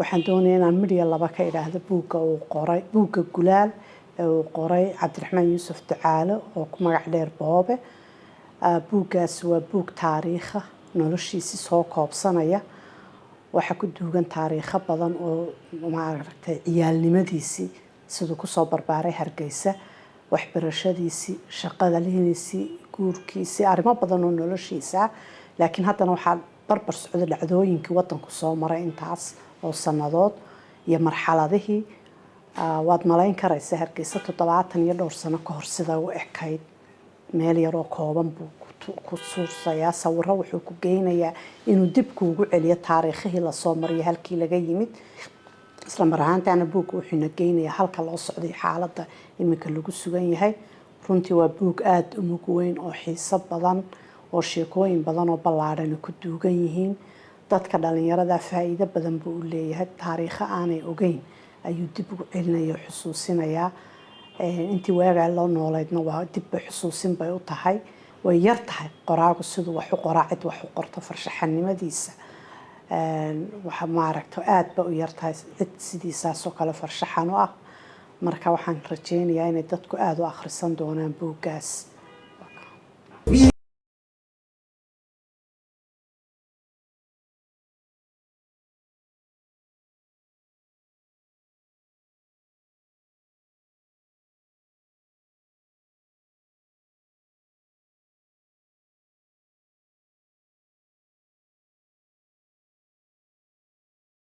waxaan doonayaa inaan midhiya laba ka idhaahdo buugga Gulaal ee uu qoray Cabdiraxmaan Yuusuf Ducaale oo ku magac dheer Boobe. Buuggaas waa buug taariikha noloshiisii soo koobsanaya, waxa ku duugan taariikho badan oo maaragtay ciyaalnimadiisii siduu kusoo barbaaray Hargeysa, waxbarashadiisii, shaqada lihiisii, guurkiisii, arrimo badan oo noloshiisa. laakiin haddana waxaa barbar socda dhacdooyinkii waddanku soo maray intaas oo sannadood iyo marxaladihii. waad malayn karaysaa Hargeysa 70 iyo dhowr sano ka hor sida u ekayd, meel yar oo kooban buu ku suursayaa sawirro wuxuu ku geynayaa inuu dib kuugu celiyo taariikhihii la soo mariyay halkii laga yimid. isla mar ahaantaana buugga wuxuuna geynayaa halka loo socday xaaladda iminka lagu sugan yahay. runtii waa buug aad u mug weyn oo xiiso badan oo sheekooyin badan oo ballaadhan ku duugan yihiin. dadka dhalinyarada faa'iido badan buu u leeyahay, taariikho aanay ogeyn ayuu dib ugu celinayaa, xusuusinayaa. intii waagaa loo noolaydna waa dib xusuusin bay u tahay. way yar tahay qoraagu siduu wax u qoraa, cid wax u qorto farshaxanimadiisa waxa maaragto aad ba u yar tahay cid sidiisaas oo kale farshaxan u ah. marka waxaan rajeynayaa inay dadku aad u akhrisan doonaan buuggaas.